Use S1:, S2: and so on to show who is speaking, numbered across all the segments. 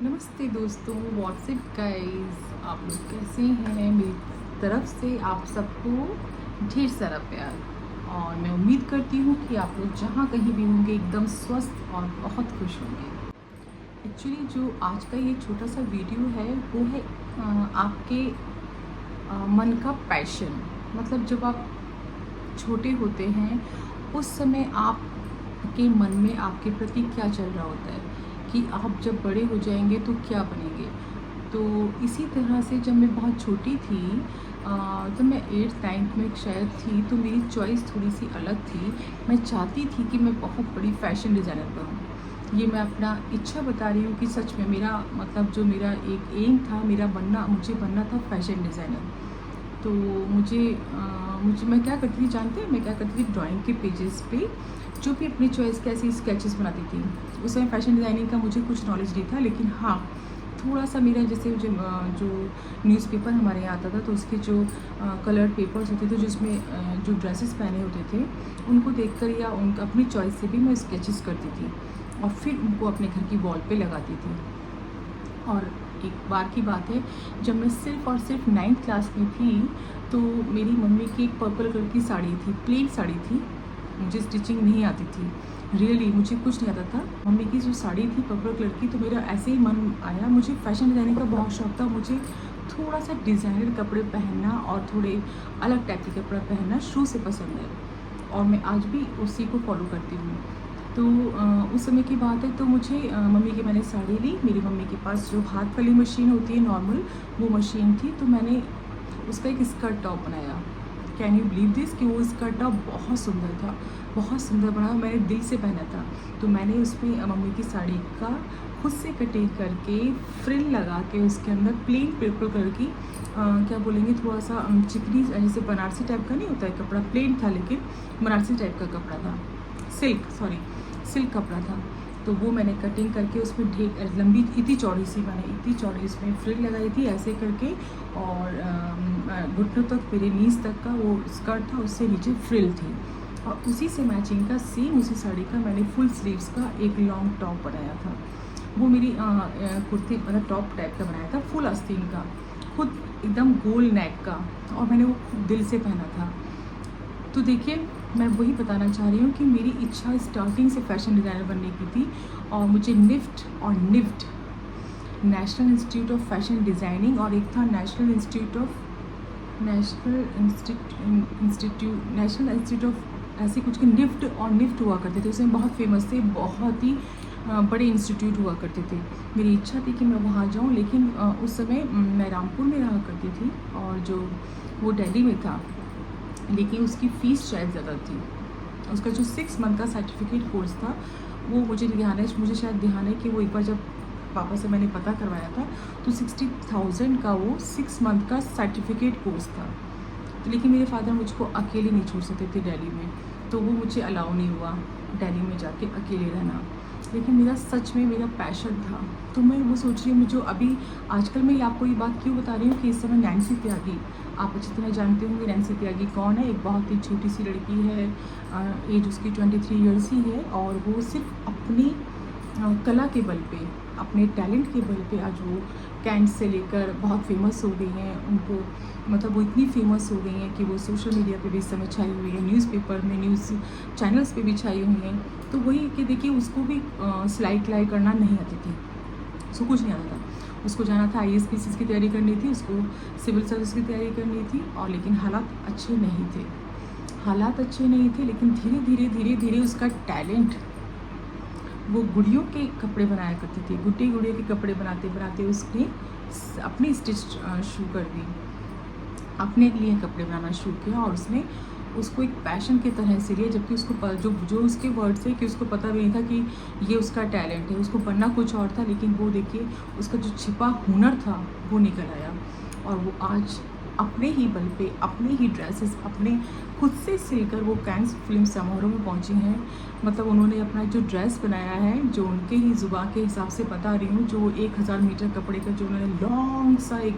S1: नमस्ते दोस्तों, WhatsApp guys, आप लोग कैसे हैं? मेरी तरफ से आप सबको ढेर सारा प्यार। और मैं उम्मीद करती हूँ कि आप लोग जहाँ कहीं भी होंगे एकदम स्वस्थ और बहुत खुश होंगे। एक्चुअली जो आज का ये छोटा सा वीडियो है वो है आपके मन का पैशन। मतलब जब आप छोटे होते हैं उस समय आपके मन में आपके प्रति क्या चल रहा होता है कि आप जब बड़े हो जाएंगे तो क्या बनेंगे। तो इसी तरह से जब मैं बहुत छोटी थी, जब मैं 8th 9th में शायद थी, तो मेरी चॉइस थोड़ी सी अलग थी। मैं चाहती थी कि मैं बहुत बड़ी फ़ैशन डिज़ाइनर बनूँ। ये मैं अपना इच्छा बता रही हूँ कि सच में मेरा मतलब जो मेरा एक एम था, मुझे बनना था फ़ैशन डिज़ाइनर। तो मुझे मैं क्या करती थी जानते हैं? मैं क्या करती थी, ड्राइंग के पेजेस पे जो भी अपनी चॉइस के ऐसे स्केचेस बनाती थी। उस समय फैशन डिज़ाइनिंग का मुझे कुछ नॉलेज नहीं था, लेकिन हाँ, थोड़ा-सा मेरा जैसे जो न्यूज़पेपर हमारे यहाँ आता था, तो उसके जो कलर्ड पेपर्स होते थे जिसमें जो ड्रेसेस पहने होते थे, उनको देखकर या उनका अपनी चॉइस से भी मैं स्केचेस करती थी और फिर उनको अपने घर की वॉल पे लगाती थी। और एक बार की बात है, जब मैं सिर्फ़ और सिर्फ 9th क्लास में थी, तो मेरी मम्मी की एक पर्पल कलर की साड़ी थी, प्लेन साड़ी थी। मुझे स्टिचिंग नहीं आती थी, रियली मुझे कुछ नहीं आता था। मम्मी की जो साड़ी थी पर्पल कलर की, तो मेरा ऐसे ही मन आया, मुझे फ़ैशन डिज़ाइनिंग का बहुत शौक था। मुझे थोड़ा-सा डिज़ाइनर कपड़े पहनना और थोड़े अलग टाइप के कपड़ा पहनना शुरू से पसंद है और मैं आज भी उसी को फ़ॉलो करती हूँ। तो उस समय की बात है, तो मुझे मम्मी की मैंने साड़ी ली। मेरी मम्मी के पास जो हाथ वाली मशीन होती है नॉर्मल, वो मशीन थी, तो मैंने उसका एक स्कर्ट टॉप बनाया। कैन यू बिलीव दिस कि वो स्कर्ट टॉप बहुत सुंदर था, बहुत सुंदर बना, मैंने दिल से पहना था। तो मैंने उसमें मम्मी की साड़ी का खुद से कटिंग करके फ्रिल लगा के उसके अंदर प्लेन पर्पल कलर की क्या बोलेंगे, थोड़ा-सा चिकनी जैसे बनारसी टाइप का नहीं होता है कपड़ा, प्लेन था लेकिन बनारसी टाइप का कपड़ा था। सिल्क कपड़ा था। तो वो मैंने कटिंग करके उसमें लंबी इतनी चौड़ी सी मैंने इतनी चौड़ी इसमें फ्रिल लगाई थी ऐसे करके, और घुटनों तक, मेरे नीज़ तक का वो स्कर्ट था, उससे नीचे फ्रिल थी। और उसी से मैचिंग का सेम उसी साड़ी का मैंने फुल स्लीव्स का एक लॉन्ग टॉप बनाया था। वो मेरी कुर्ती मतलब टॉप टाइप का बनाया था, फुल आस्तीन का, खुद एकदम गोल नेक का, और मैंने वो खुद दिल से पहना था। तो देखिए, मैं वही बताना चाह रही हूँ कि मेरी इच्छा स्टार्टिंग से फ़ैशन डिज़ाइनर बनने की थी, और मुझे निफ्ट और NIFT, national institute of fashion designing, और एक था नेशनल इंस्टीट्यूट ऑफ ऐसे कुछ के, निफ्ट और निफ्ट हुआ करते थे। उसमें बहुत फेमस थे, बहुत ही बड़े इंस्टीट्यूट हुआ करते थे। मेरी इच्छा थी कि मैं वहाँ जाऊँ, लेकिन उस समय मैं रामपुर में रहा करती थी और जो वो दिल्ली में था, लेकिन उसकी फ़ीस शायद ज़्यादा थी। उसका जो 6 मंथ का सर्टिफिकेट कोर्स था, वो मुझे शायद ध्यान है कि वो एक बार जब पापा से मैंने पता करवाया था, तो 60,000 का वो 6 मंथ का सर्टिफिकेट कोर्स था। तो लेकिन मेरे फादर मुझको अकेले नहीं छोड़ सकते थे दिल्ली में, तो वो मुझे अलाउ नहीं हुआ दिल्ली में जाके अकेले रहना। लेकिन मेरा सच में मेरा पैशन था, तो मैं वो सोच रही हूँ, मुझे अभी आजकल मैं आपको ये बात क्यों बता रही हूँ कि इस समय नैन्सी त्यागी, आप अच्छी तरह जानते होंगे नैन्सी त्यागी कौन है। एक बहुत ही छोटी सी लड़की है, एज उसकी 23 ईयर्स ही है, और वो सिर्फ अपनी कला के बल पे, अपने टैलेंट के बल पे आज वो कैंट से लेकर बहुत फेमस हो गई हैं। उनको मतलब वो इतनी फेमस हो गई हैं कि वो सोशल मीडिया पे भी इस समय छाई हुई है, न्यूज़पेपर में, न्यूज़ चैनल्स पे भी छाई हुई हैं। तो वही कि देखिए, उसको भी सिलाई करना नहीं आती थी, उसको कुछ नहीं आता था। उसको जाना था आईएएस पीसीएस की तैयारी करनी थी, उसको सिविल सर्विस की तैयारी करनी थी, और लेकिन हालात अच्छे नहीं थे। लेकिन धीरे धीरे उसका टैलेंट, वो गुड़ियों के कपड़े बनाया करती थी, गुड़ियों के कपड़े बनाते बनाते उसने अपनी स्टिच शुरू कर दी, अपने लिए कपड़े बनाना शुरू किया, और उसने उसको एक पैशन की तरह से लिया। जबकि उसको जो उसके वर्ड्स है कि उसको पता भी नहीं था कि ये उसका टैलेंट है, उसको बनना कुछ और था, लेकिन वो देखिए उसका जो छिपा हुनर था वो निकल आया, और वो आज अपने ही बल पे, अपने ही ड्रेसेस अपने खुद से सिलकर वो कैंस फिल्म समारोह में पहुंची हैं। मतलब उन्होंने अपना जो ड्रेस बनाया है, जो उनके ही ज़ुबान के हिसाब से बता रही हूँ, जो 1000 मीटर कपड़े का जो उन्होंने लॉन्ग सा एक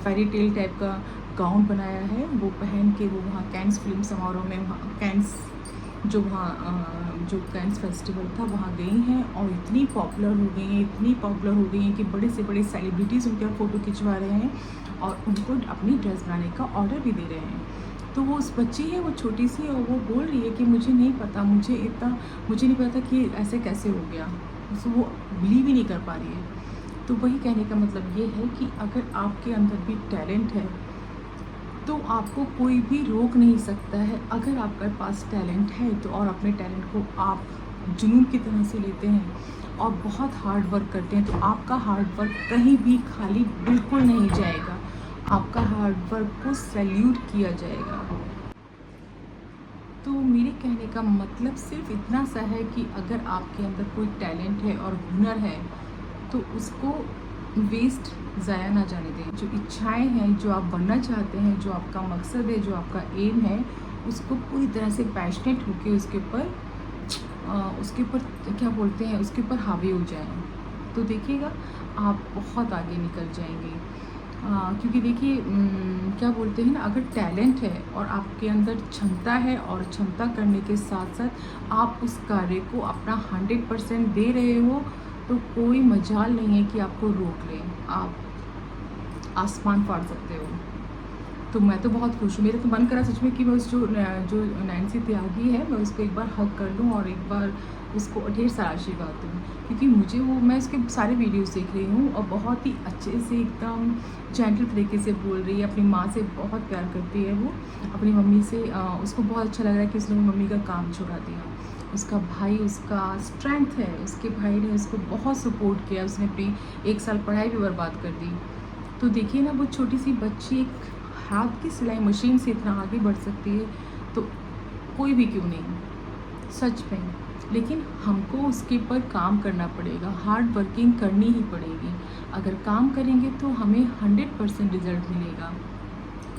S1: फेरी टेल टाइप का गाउन बनाया है, वो पहन के वो वहाँ कैंस फिल्म समारोह में, वहाँ कैंस जो वहाँ जो कैंस फेस्टिवल था वहाँ गई हैं और इतनी पॉपुलर हो गई हैं, इतनी पॉपुलर हो गई हैं कि बड़े से बड़े सेलिब्रिटीज़ उनके फ़ोटो खिंचवा रहे हैं और उनको अपनी ड्रेस बनाने का ऑर्डर भी दे रहे हैं। तो वो उस बच्ची है, वो छोटी सी, और वो बोल रही है कि मुझे नहीं पता, मुझे नहीं पता कि ऐसे कैसे हो गया। तो वो बिलीव ही नहीं कर पा रही है। तो वही कहने का मतलब ये है कि अगर आपके अंदर भी टैलेंट है तो आपको कोई भी रोक नहीं सकता है। अगर आपके पास टैलेंट है तो, और अपने टैलेंट को आप जुनून की तरह से लेते हैं और बहुत हार्ड वर्क करते हैं, तो आपका हार्ड वर्क कहीं भी खाली बिल्कुल नहीं जाएगा। आपका हार्ड वर्क को सैल्यूट किया जाएगा। तो मेरे कहने का मतलब सिर्फ इतना सा है कि अगर आपके अंदर कोई टैलेंट है और हुनर है तो उसको वेस्ट ज़ाया ना जाने दें। जो इच्छाएं हैं, जो आप बनना चाहते हैं, जो आपका मकसद है, जो आपका एम है, उसको पूरी तरह से पैशनेट होकर उसके ऊपर क्या बोलते हैं, उसके ऊपर हावी हो जाएं, तो देखिएगा आप बहुत आगे निकल जाएंगे। क्योंकि देखिए क्या बोलते हैं ना, अगर टैलेंट है और आपके अंदर क्षमता है और क्षमता करने के साथ साथ आप उस कार्य को अपना 100% दे रहे हो, तो कोई मजाल नहीं है कि आपको रोक लें। आप आसमान फाड़ सकते हो। तो मैं तो बहुत खुश हूँ। मेरा तो मन करा सच में कि मैं उस जो नैन्सी त्यागी है, मैं उसको एक बार हग कर लूँ और एक बार उसको ढेर सारा आशीर्वाद दूँ, क्योंकि मुझे मैं उसके सारे वीडियोस देख रही हूँ और बहुत ही अच्छे से एकदम जेंटल तरीके से बोल रही है। अपनी माँ से बहुत प्यार करती है वो, अपनी मम्मी से। उसको बहुत अच्छा लग रहा है कि उसने मम्मी का काम छुड़ा दिया। उसका भाई उसका स्ट्रेंथ है, उसके भाई ने उसको बहुत सपोर्ट किया। उसने अपनी 1 साल पढ़ाई भी बर्बाद कर दी। तो देखिए ना, वो छोटी सी बच्ची एक हाथ की सिलाई मशीन से इतना आगे बढ़ सकती है, तो कोई भी क्यों नहीं, सच में। लेकिन हमको उसके ऊपर काम करना पड़ेगा, हार्ड वर्किंग करनी ही पड़ेगी। अगर काम करेंगे तो हमें 100% रिज़ल्ट मिलेगा।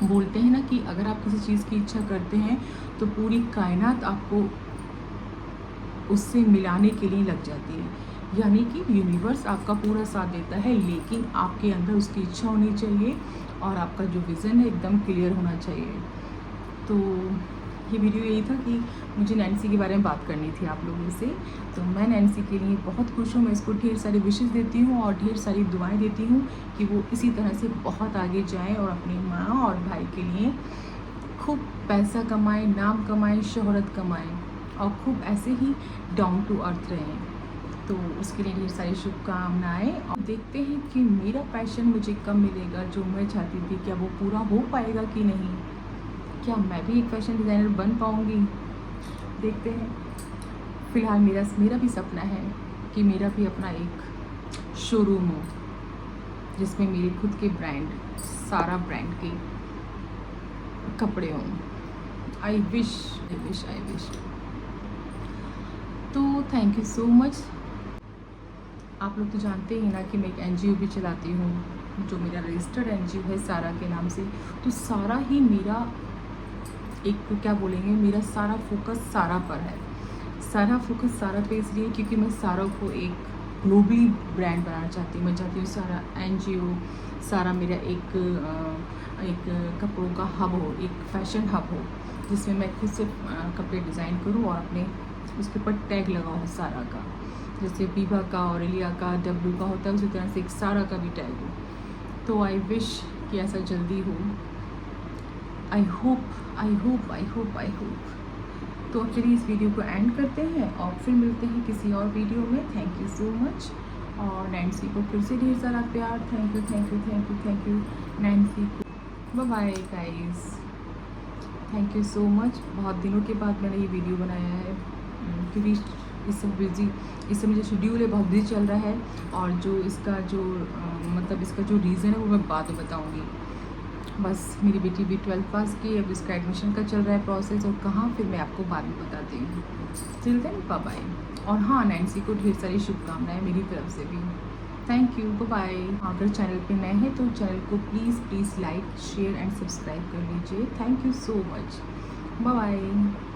S1: बोलते हैं ना कि अगर आप किसी चीज़ की इच्छा करते हैं तो पूरी कायनात आपको उससे मिलाने के लिए लग जाती है, यानी कि यूनिवर्स आपका पूरा साथ देता है। लेकिन आपके अंदर उसकी इच्छा होनी चाहिए और आपका जो विज़न है एकदम क्लियर होना चाहिए। तो ये वीडियो यही था कि मुझे नैन्सी के बारे में बात करनी थी आप लोगों से। तो मैं नैन्सी के लिए बहुत खुश हूँ। मैं इसको ढेर सारी विशेस देती हूँ और ढेर सारी दुआएं देती हूँ कि वो इसी तरह से बहुत आगे जाएं और अपनी माँ और भाई के लिए खूब पैसा कमाएं, नाम कमाएं, शोहरत कमाएं और खूब ऐसे ही डाउन टू अर्थ रहें। तो उसके लिए ढेर सारी शुभकामनाएँ। और देखते हैं कि मेरा पैशन मुझे कब मिलेगा, जो मैं चाहती थी, क्या वो पूरा हो पाएगा कि नहीं। क्या मैं भी एक फैशन डिज़ाइनर बन पाऊँगी, देखते हैं। फ़िलहाल मेरा भी सपना है कि मेरा भी अपना एक शोरूम हो जिसमें मेरे खुद के ब्रांड, सारा ब्रांड के कपड़े हों। I wish. तो थैंक यू सो मच। आप लोग तो जानते ही ना कि मैं एक NGO भी चलाती हूँ, जो मेरा रजिस्टर्ड NGO है सारा के नाम से। तो सारा ही मेरा एक क्या बोलेंगे, मेरा सारा फोकस सारा पर है। सारा फोकस सारा पे इसलिए क्योंकि मैं सारा को एक ग्लोबली ब्रांड बनाना चाहती हूँ। मैं चाहती हूँ सारा NGO, सारा मेरा एक कपड़ों का हब हो, एक फैशन हब हो, जिसमें मैं खुद से कपड़े डिज़ाइन करूँ और अपने उसके ऊपर टैग लगाऊँ सारा का। जैसे बीबा का, ऑरेलिया का, W का होता है, उसी तरह से एक सारा का भी टैग हो। तो आई विश कि ऐसा जल्दी हो। I hope. तो अब चलिए इस वीडियो को एंड करते हैं और फिर मिलते हैं किसी और वीडियो में। Thank you so much. और नैन्सी को फिर से ढेर सारा प्यार। थैंक यू नैन्सी को। Bye bye guys. Thank you so much. बहुत दिनों के बाद मैंने ये वीडियो बनाया है, क्योंकि इस समय जो शेड्यूल है बहुत बिजी चल रहा है। और जो इसका जो रीज़न है वो मैं बाद में बताऊँगी। बस मेरी बेटी भी 12th पास की, अब इसका एडमिशन का चल रहा है प्रोसेस, और कहाँ फिर मैं आपको बाद में बताती हूँ। Till then bye bye. और हाँ, नैन्सी को ढेर सारी शुभकामनाएं मेरी तरफ से भी। Thank you, bye bye. अगर चैनल पे नए हैं तो चैनल को please like, share and subscribe कर लीजिए। Thank you so much. Bye bye.